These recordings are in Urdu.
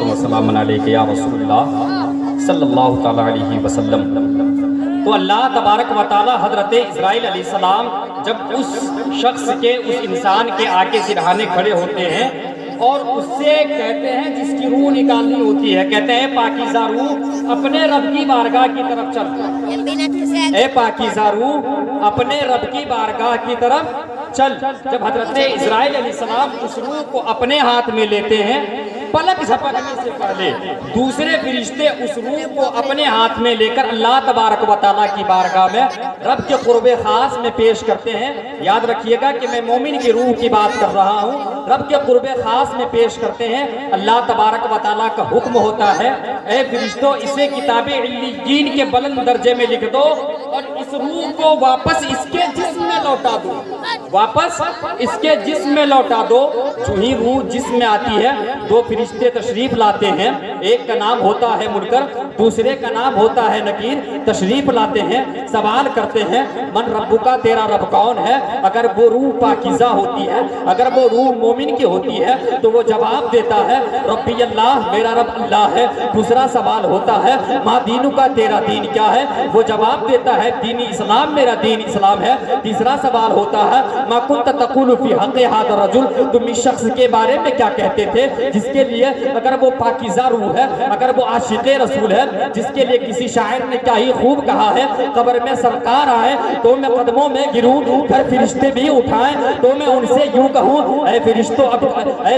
والسلام علیکم یا رسول اللہ صلی اللہ تعالیٰ علیہ وسلم۔ تو اللہ تبارک و تعالیٰ حضرت اسرائیل علیہ السلام جب اس شخص کے اس انسان کے آگے سرہانے کھڑے ہوتے ہیں اور اس سے کہتے ہیں جس کی روح نکالنی ہوتی ہے، کہتے ہیں پاکیزہ روح اپنے رب کی بارگاہ کی طرف چل، اے پاکیزہ روح اپنے رب کی بارگاہ کی طرف چل۔ جب حضرت اسرائیل علیہ السلام اس روح کو اپنے ہاتھ میں لیتے ہیں، پلک جھپکنے سے پہلے دوسرے فرشتے اس روح کو اپنے ہاتھ میں لے کر اللہ تبارک و تعالیٰ کی بارگاہ میں رب کے قرب خاص میں پیش کرتے ہیں۔ یاد رکھیے گا کہ میں مومن کی روح کی بات کر رہا ہوں، رب کے قرب خاص میں پیش کرتے ہیں۔ اللہ تبارک و تعالیٰ کا حکم ہوتا ہے، اے فرشتوں اسے کتاب علیین کے بلند درجے میں لکھ دو اور اس روح کو واپس اس کے جسم میں لوٹا دو، واپس اس کے جسم میں لوٹا دو۔ جو ہی روح جسم میں آتی ہے، دو فرشتے تشریف لاتے ہیں، ایک کا نام ہوتا ہے منکر، دوسرے کا نام ہوتا ہے نکیر۔ تشریف لاتے ہیں، سوال کرتے ہیں من ربک، تیرا رب کون ہے؟ اگر وہ روح پاکیزہ ہوتی ہے، اگر وہ روح مومن کی ہوتی ہے تو وہ جواب دیتا ہے ربی اللہ، میرا رب اللہ ہے۔ دوسرا سوال ہوتا ہے ما دینک، تیرا دین کیا ہے؟ وہ جواب دیتا ہے دین اسلام، میرا دین اسلام ہے۔ تیسرا سوال ہوتا ہے ما کنت تقول فی حق ھذا الرجل، تم اس شخص کے بارے میں کیا کہتے تھے جس کے لیے اگر وہ پاکیزہ روح ہے، اگر وہ عاشق رسول ہے، جس کے لیے کسی شاعر نے کیا ہی خوب کہا ہے قبر میں سرکار آئے تو میں قدموں میں گروں، پھر فرشتے بھی اٹھائیں تو میں ان سے یوں کہوں اے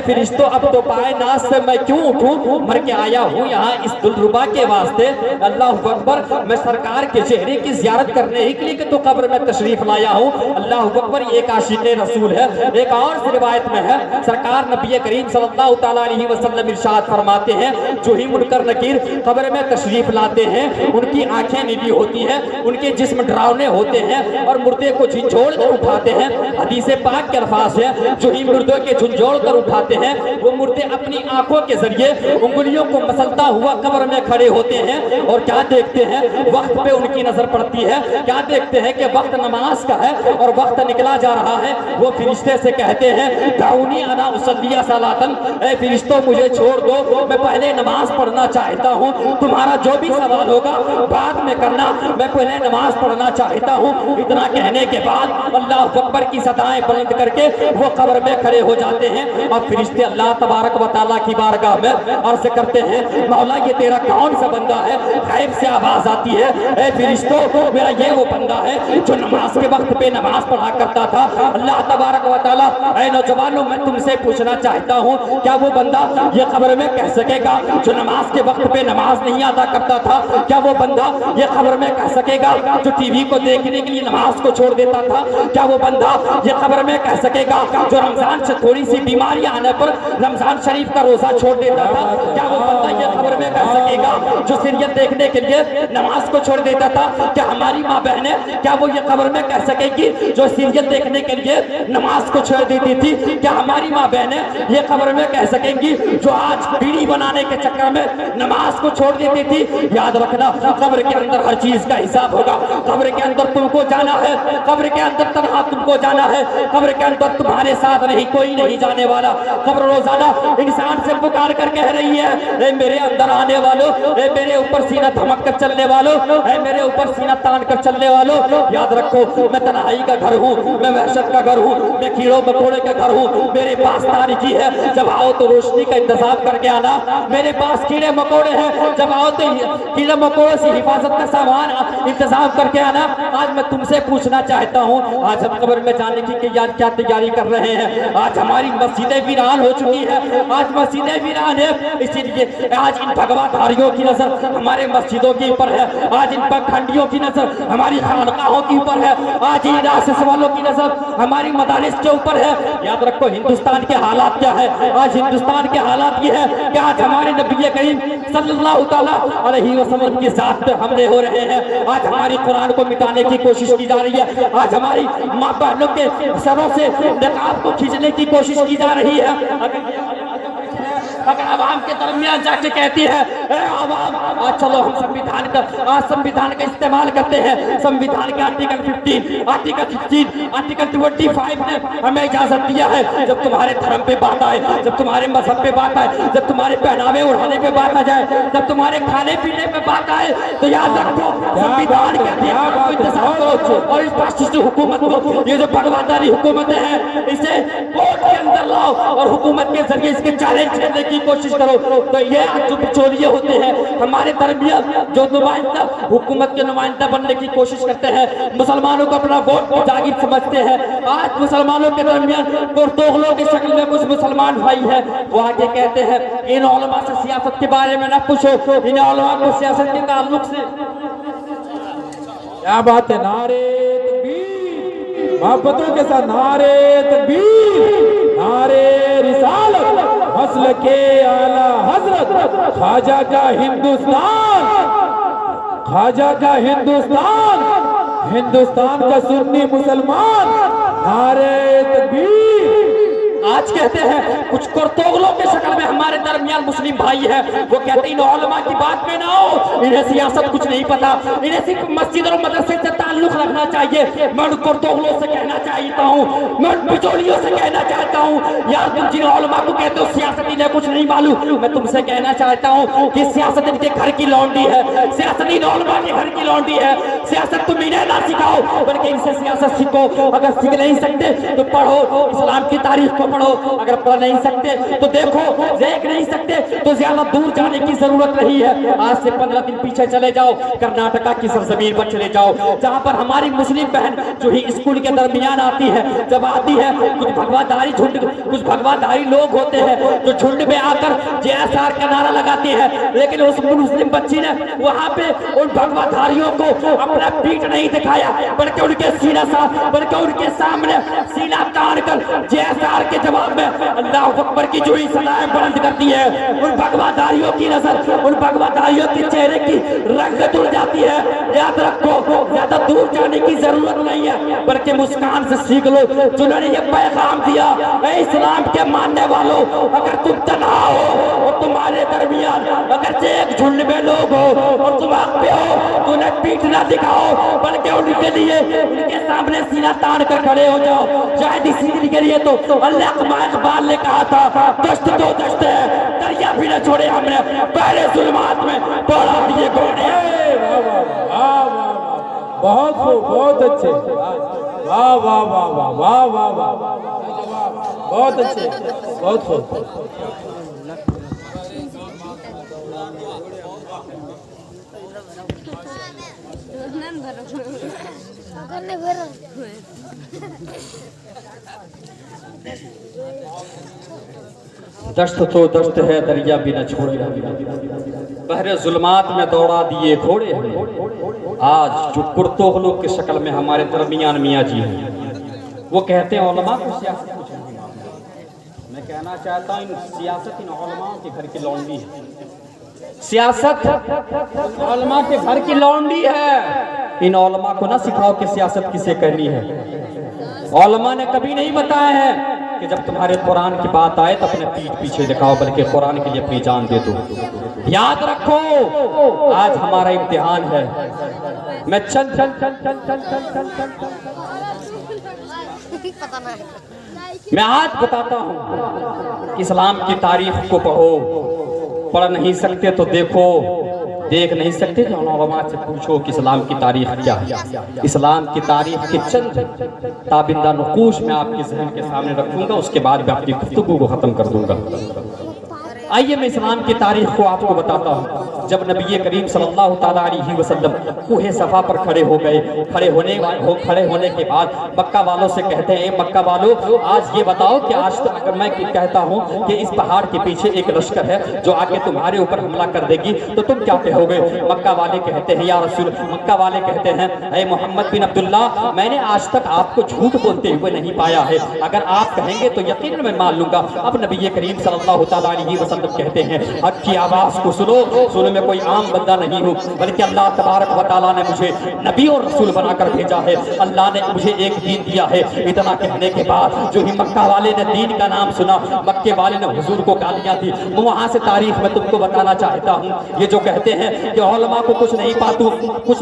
فرشتوں اب تو پائے ناز سے میں کیوں اٹھوں، مر کے آیا ہوں یہاں اس دلربا کے واسطے۔ اللہ اکبر، میں سرکار کے چہرے کی زیارت کرنے ہی کے لیے کہ تو قبر میں تشریف لایا ہوں۔ اللہ اکبر، یہ ایک عاشق رسول ہے۔ ایک اور روایت میں ہے سرکار نبی کریم صلی اللہ تعالیٰ علیہ وسلم ارشاد فرماتے ہیں جو ہی منکر نکیر قبر میں تشریف لاتے ہیں، ان کی آنکھیں نیلی ہوتی ہیں، ان کے جسم ڈراؤنے ہوتے ہیں اور مردے کو جھنجھوڑ کر اٹھاتے ہیں۔ حدیث پاک کے الفاظ ہے جو ہی مردوں کے جھنجھوڑ کر اٹھاتے ہیں، وہ مردے اپنی آنکھوں کے ذریعے انگلیوں کو مسلتا ہوا قبر میں کھڑے ہوتے ہیں اور کیا دیکھتے ہیں؟ وقت پہ ان کی نظر پڑتی ہے، کیا دیکھتے ہیں کہ وقت نماز کا ہے اور وقت نکلا جا رہا ہے۔ وہ فرشتے سے کہتے ہیں دعونی انا اصلی صلاۃً، اے فرشتوں مجھے چھوڑ دو، میں پہلے نماز پڑھنا چاہتا ہوں، تمہارا جو بھی سوال ہوگا بعد میں کرنا، میں پہلے نماز پڑھنا چاہتا ہوں۔ اتنا کہنے کے بعد اللہ اکبر کی صدائیں بلند کر کے وہ قبر میں کھڑے ہو جاتے ہیں اور فرشتے اللہ تبارک و تعالیٰ کی بارگاہ میں عرض کرتے ہیں مولا یہ تیرا کون سا بندہ ہے؟ غیب سے آواز آتی ہے اے فرشتوں میرا یہ وہ بندہ ہے جو نماز کے وقت پہ نماز پڑھا کرتا تھا۔ اللہ تبارک و تعالیٰ اے نوجوانوں میں تم سے پوچھنا چاہتا ہوں کیا وہ بندہ یہ قبر میں کہہ سکے گا جو نماز کے وقت پہ نماز نہیں ادا کرتا تھا؟ کیا وہ بندہ یہ قبر میں کہہ سکے گا جو ٹی وی کو دیکھنے کے لیے نماز کو چھوڑ دیتا تھا؟ کیا وہ بندہ یہ قبر میں کہہ سکے گا جو رمضان سے تھوڑی سی بیماری آنے پر رمضان شریف کا روزہ چھوڑ دیتا تھا؟ کیا وہ بندہ یہ قبر میں کہہ سکے گا جو سیریل دیکھنے کے لیے نماز کو چھوڑ دیتا تھا؟ کیا ہماری ماں بہنیں کیا وہ یہ قبر میں کہہ سکے گی جو سیریل دیکھنے کے لیے نماز کو چھوڑ دیتی تھی؟ کیا ہماری ماں بہنیں یہ قبر میں کہہ سکیں گی جو آج بیڑی بنانے کے چکر میں نماز کو چھوڑ دیتی تھی؟ یاد رکھنا قبر کے اندر ہر چیز کا حساب ہوگا، قبر کے اندر تم کو جانا ہے، قبر کے اندر تنہا تم کو جانا ہے، قبر کے اندر تمہارے ساتھ نہیں کوئی نہیں جانے والا۔ قبر روزانہ انسان سے پکار کر کہہ رہی ہے اے میرے اندر آنے والوں، اے میرے اوپر سینہ دھمک کر چلنے والوں، اے میرے اوپر سینہ تان کر چلنے والوں۔ یاد رکھو میں تنہائی کا گھر ہوں، میں وحشت کا گھر ہوں، میں کیڑوں مکوڑے کا گھر ہوں، میرے پاس تاریکی ہے، جب آؤ تو روشنی کا انتظام کر کے آنا۔ میرے پاس کیڑے مکوڑے ہیں، جب آؤ تو کیڑے مکوڑے سے حفاظت کا سامان انتظام کر کے آنا۔ آج میں تم سے پوچھنا چاہتا ہوں آج ہم قبر میں جانے کی کیا تیاری کر رہے ہیں؟ آج ہماری مسجدیں ویران ہو چکی ہیں، آج مسجدیں ویران ہیں، اسی لیے آج ان بھگوا دھاریوں کی نظر ہمارے مسجدوں کے اوپر ہے، آج ان پکھنڈیوں کی نظر ہماری خانقاہوں کے اوپر ہے، آج ان ناسس والوں کی نظر ہماری مدارس کے اوپر ہے۔ یاد رکھو ہندوستان کے حالات کیا ہے؟ آج ہندوستان کے حالات یہ ہے کہ آج ہمارے نبی کریم صلی اللہ تعالیٰ علیہ وسلم کی ذات پہ حملے ہو رہے ہیں، آج ہماری قرآن کو مٹانے کی کوشش کی جا رہی ہے، آج ہماری ماں بہنوں کے سروں سے نقاب کو کھینچنے کی کوشش کی جا رہی ہے۔ اگر عوام کے درمیان جا کے کہتی ہے اے عوام آج چلو ہم سنویدھان کا استعمال کرتے ہیں، سنویدھان کے آرٹیکل 15 آرٹیکل 16 آرٹیکل 25 نے ہمیں اجازت دیا ہے، جب تمہارے دھرم پہ بات آئے، جب تمہارے مذہب پہ بات آئے، جب تمہارے پہناوے اڑانے پہ بات آ جائے، جب تمہارے کھانے پینے پہ بات آئے، تو یاد رکھو سنویدھان کے ادھیکار کو انتظار کرو اور اس فاسسٹ حکومت کو، یہ جو بھگواداری حکومتیں ہیں، اسے کوٹ کے اندر لاؤ اور حکومت کے ذریعے اس کے چیلنج کرنے کی کوشش کرو۔ تو یہ جو بچولیے ہوتے ہیں ہمارے درمیان، جو نمائندہ حکومت کے نمائندہ بننے کی کوشش کرتے ہیں، مسلمانوں کو اپنا ووٹ کی جاگیر سمجھتے ہیں، آج مسلمانوں کے درمیان پرتوغلوں کی شکل میں کچھ مسلمان بھائی ہیں، وہ آگے کہتے ہیں ان علماء سے سیاست کے بارے میں نہ پوچھو، ان علماء کو سیاست کے تعلق سے کیا بات ہے، نعرے تکبیر، محبتوں کے ساتھ نعرے تکبیر، نعرے رسالت، مسلک اعلیٰ حضرت خواجہ کا ہندوستان، خواجہ کا ہندوستان، ہندوستان کا سنی مسلمان، نعرے تکبیر۔ آج کہتے ہیں کچھ کرتوغلوں کے شکل میں ہمارے درمیان مسلم بھائی ہیں، وہ کہتے ہیں ان علماء کی بات میں نہ ہو، انہیں سیاست کچھ نہیں پتا، انہیں صرف مسجد اور مدرسے سے تعلق رکھنا چاہیے۔ میں ان کرتوغلوں سے کہنا چاہتا ہوں، میں ان بچولیوں سے کہنا چاہتا ہوں، یار تم جن علماء کو کہتے ہو سیاست انہیں کچھ نہیں معلوم، میں تم سے کہنا چاہتا ہوں کہ سیاست ان کے گھر کی لونڈی ہے، سیاست ان علماء کے گھر کی لونڈی ہے، سیاست تم انہیں نہ سکھاؤ بلکہ ان سے سیاست سیکھو۔ اگر سیکھ نہیں سکتے تو پڑھو، اسلام کی تاریخ کو پڑھو، اگر پڑھ نہیں سکتے تو دیکھو، دیکھ نہیں سکتے تو زیادہ دور جانے کی ضرورت نہیں ہے، آج سے 15 دن پیچھے چلے جاؤ، کرناٹکا کی سرزمین پر چلے جاؤ، جہاں پر ہماری مسلم بہن جو ہی اسکول کے درمیان آتی ہے، جب آتی ہے کچھ بھگواداری لوگ ہوتے ہیں جو جھنڈ میں آ کر JSR کا نعرہ لگاتے ہیں، لیکن اس مسلم بچی نے وہاں پہ ان بھگواداریوں کو اپنا پیٹ نہیں دکھایا بلکہ ان کے سینہ بلکہ ان کے سامنے سینہ تان کر JSR کے جواب میں اللہ اکبر کی جو ہی صدائیں بلند کرتی ہے، ان بھگواداریوں کی نظر، ان بھگواداریوں کے چہرے کی رنگت اڑ جاتی ہے۔ یاد رکھو زیادہ دور جانے کی ضرورت نہیں ہے بلکہ مسکان سے سیکھ لو، جنہوں نے یہ پیغام دیا، اے اسلام کے ماننے والوں، اگر تم تنہا ہو اور تمہارے درمیان اگر ایک جھنڈ میں لوگ ہو اور تم حق پہ ہو تو انہیں پیٹ نہ دکھاؤ بلکہ ان کے لیے ان کے سامنے سینہ تان کر کھڑے ہو جاؤ۔ شاید اسی کے لیے تو علامہ اقبال نے کہا تھا دشت تو دشت ہے، دریا بھی نہ چھوڑے ہم نے پہلے ظلمات میں دوڑا دیے گھوڑے۔ بہت خوب، بہت اچھے، واہ واہ واہ واہ واہ واہ واہ، بہت اچھے، بہت خوب۔ دشت تو دشت ہے، دریا بھی نہ چھوڑے بحر ظلمات میں دوڑا دیے گھوڑے۔ آج جو کرتوغلوں کی شکل میں ہمارے درمیان میاں جی ہیں، وہ کہتے ہیں علماء کو سیاست کچھ نہیں معلوم۔ میں کہنا چاہتا ہوں سیاست ان علماء کے گھر کی لونڈی ہے، سیاست علماء کے گھر کی لونڈی ہے۔ ان علماء کو نہ سکھاؤ کہ سیاست کسے کرنی ہے۔ علماء نے کبھی نہیں بتایا ہے کہ جب تمہارے قرآن کی بات آئے تو اپنے پیٹ پیچھے دکھاؤ بلکہ قرآن کے لیے اپنی جان دے دو۔ یاد رکھو آج ہمارا امتحان ہے۔ میں میں آج بتاتا ہوں، اسلام کی تاریخ کو پڑھو، پڑھ نہیں سکتے تو دیکھو، دیکھ نہیں سکتے تو علماء سے پوچھو کہ اسلام کی تاریخ کیا ہے۔ اسلام کی تاریخ کے چند تابندہ نقوش میں آپ کے ذہن کے سامنے رکھوں گا، اس کے بعد میں اپنی گفتگو کو ختم کر دوں گا۔ آئیے میں اسلام کی تاریخ کو آپ کو بتاتا ہوں۔ جب نبی کریم صلی اللہ تعالیٰ علیہ وسلم کوہ صفا پر کھڑے ہو گئے، کھڑے ہونے کے بعد مکہ والوں سے کہتے ہیں، اے مکہ والوں آج یہ بتاؤ کہ آج تو اگر میں کہتا ہوں کہ اس پہاڑ کے پیچھے ایک لشکر ہے جو آ کے تمہارے اوپر حملہ کر دے گی تو تم کیا کہو گے؟ مکہ والے کہتے ہیں یا رسول، مکہ والے کہتے ہیں اے محمد بن عبداللہ، میں نے آج تک آپ کو جھوٹ بولتے ہوئے نہیں پایا ہے، اگر آپ کہیں گے تو یقیناً میں مان لوں گا۔ اب نبی کریم صلی اللہ تعالیٰ علیہ وسلم وسلم کہتے ہیں حق کی آواز کو سنو میں کوئی عام بندہ نہیں ہوں بلکہ اللہ تبارک و تعالیٰ نے مجھے نبی اور رسول بنا کر بھیجا ہے، اللہ نے مجھے ایک دین دیا ہے۔ اتنا کہنے کے بعد جو ہی مکہ والے نے دین کا نام سنا، مکے والے نے حضور کو گالیاں دی۔ وہاں سے تاریخ میں تم کو بتانا چاہتا ہوں، یہ جو کہتے ہیں کہ علماء کو کچھ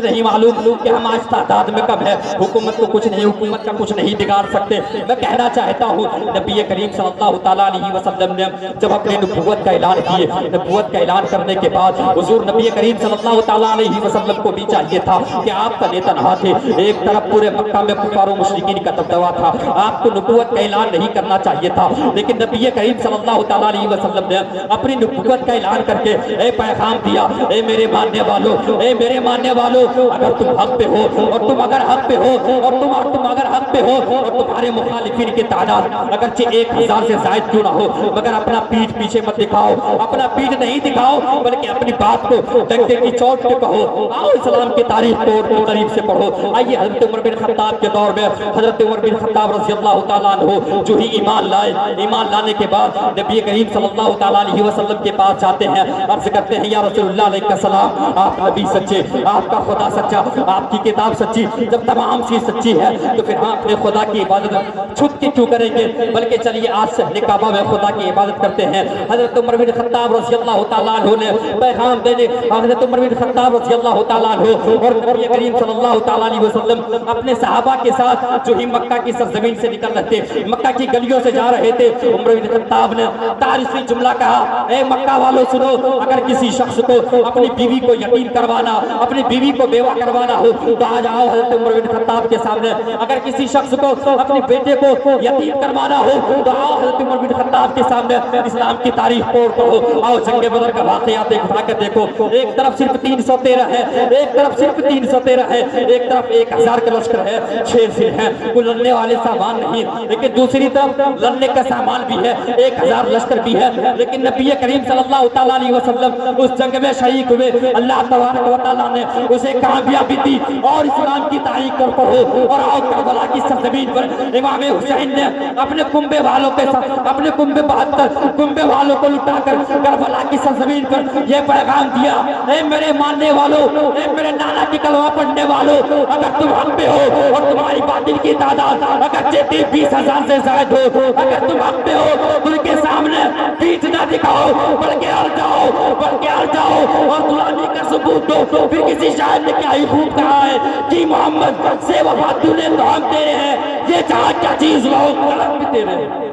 نہیں معلوم کہ ہم آج تعداد میں کم ہے، حکومت کو کچھ نہیں، حکومت کا کچھ نہیں بگاڑ سکتے، میں کہنا چاہتا ہوں نبی کریم صلی اللہ تعالیٰ علیہ وسلم نے جب اپنے نبوت کا اعلان کیے، نبوت کا اعلان کرنے کے بعد حضور نبی کریم صلی اللہ تعالیٰ علیہ وسلم کو بھی چاہیے تھا کہ آپ کا تنہا تھے، ایک طرف پورے مکہ میں کفار و مشرکین کا دبدبا تھا، آپ کو نبوت کا اعلان نہیں کرنا چاہیے تھا، لیکن نبی کریم صلی اللہ تعالیٰ علیہ وسلم نے اپنی نبوت کا اعلان کر کے اے پیغام دیا، اے میرے ماننے والوں، اے میرے ماننے والوں، اگر تم حق پہ ہو اور تم اگر حق پہ ہو اور تم اگر حق پہ ہو اور تمہارے مخالفین کی تعداد اگرچہ 1000 سے زائد کیوں نہ ہو، مگر اپنا پیٹھ پیچھے مت دکھاؤ، اپنا پیٹھ نہیں دکھاؤ بلکہ اپنی بات کو ڈنڈے کی چوٹ پہ کہو۔ آؤ اسلام کی تاریخ کو قریب سے پڑھو۔ آئیے حضرت عمر بن خطاب کے دور میں حضرت عمر بن خطاب رضی اللہ تعالیٰ عنہ جو ہی ایمان لائے، ایمان لانے کے بعد نبی کریم صلی اللہ تعالیٰ علیہ وسلم کے پاس جاتے ہیں، عرض کرتے ہیں یا رسول اللہ علیہ السلام، آپ نبی سچے، آپ کا خدا سچا، آپ کی کتاب سچی، جب تمام چیز سچی ہے تو پھر ہم اپنے خدا کی عبادت چھپ کے کیوں کریں گے، بلکہ چلیے آج سے کعبہ میں خدا کی عبادت کرتے ہیں۔ حضرت عمر بن خطاب رضی اللہ تعالیٰ عنہ نے پیغام دینے، حضرت عمر بن خطاب رضی اللہ تعالیٰ عنہ اور نبی کریم صلی اللہ تعالیٰ علیہ وسلم اپنے صحابہ کے ساتھ جو ہی مکہ کی سرزمین سے نکل رہے تھے، مکہ کی گلیوں سے جا رہے تھے، عمر بن خطاب نے تعریفی جملہ کہا، اے مکہ والوں سنو، اگر کسی شخص کو اپنی بیوی کو یتیم کروانا، اپنی بیوی کو بیوہ کروانا ہو تو آ جاؤ حضرت عمر بن خطاب کے سامنے، اگر کسی شخص کو اپنے بیٹے کو یتیم کروانا ہو تو آؤ حضرت عمر بن خطاب کے سامنے، اسلام کی تاریخ پڑھو، آؤ جنگ بدر کا واقعات اٹھا کر دیکھو، ایک طرف صرف 313 ہے، ایک طرف صرف 313 ہے، ایک طرف 1000 کا لشکر ہے، 6 سر ہیں، کوئی لڑنے والے سامان نہیں، لیکن دوسری طرف لڑنے کا سامان بھی ہے، 1000 لشکر بھی ہے، لیکن نبی کریم صلی اللہ تعالیٰ علیہ وسلم اس جنگ میں شریک ہوئے، اللہ تبارک و تعالیٰ نے اسے کامیابی دی اور اسلام کی تاریخ پر پڑھو، اور آؤ کربلا کی سرزمین پر امام حسین نے اپنے کنبے والوں کے ساتھ، اپنے کنبے 72 کنبے والوں کو لٹا کر کربلا کی سرزمین پر یہ پیغام دیا، اے میرے ماننے والوں، اے میرے نانا کی کلمہ پڑھنے والوں، اگر تم حق پہ ہو اور تمہاری باطل کی تعداد اگرچہ 20,000 سے زائد ہو، اگر تم حق پہ ہو تو ان کے سامنے پیٹھ نہ دکھاؤ بلکہ ہٹ جاؤ اور غلامی کا ثبوت دو۔ پھر کسی شاعر نے کیا ہی خوب کہا ہے کہ محمد سے وفا تو نے تو ہم تیرے ہیں، یہ جہاں کیا چیز لو قلم بھی تیرے ہیں،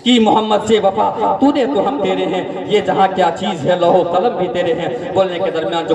کہ محمد سے وفا تو نے تو ہم تیرے ہیں، یہ جہاں کیا چیز ہے لوہ قلم بھی تیرے ہیں۔ بولنے کے درمیان جو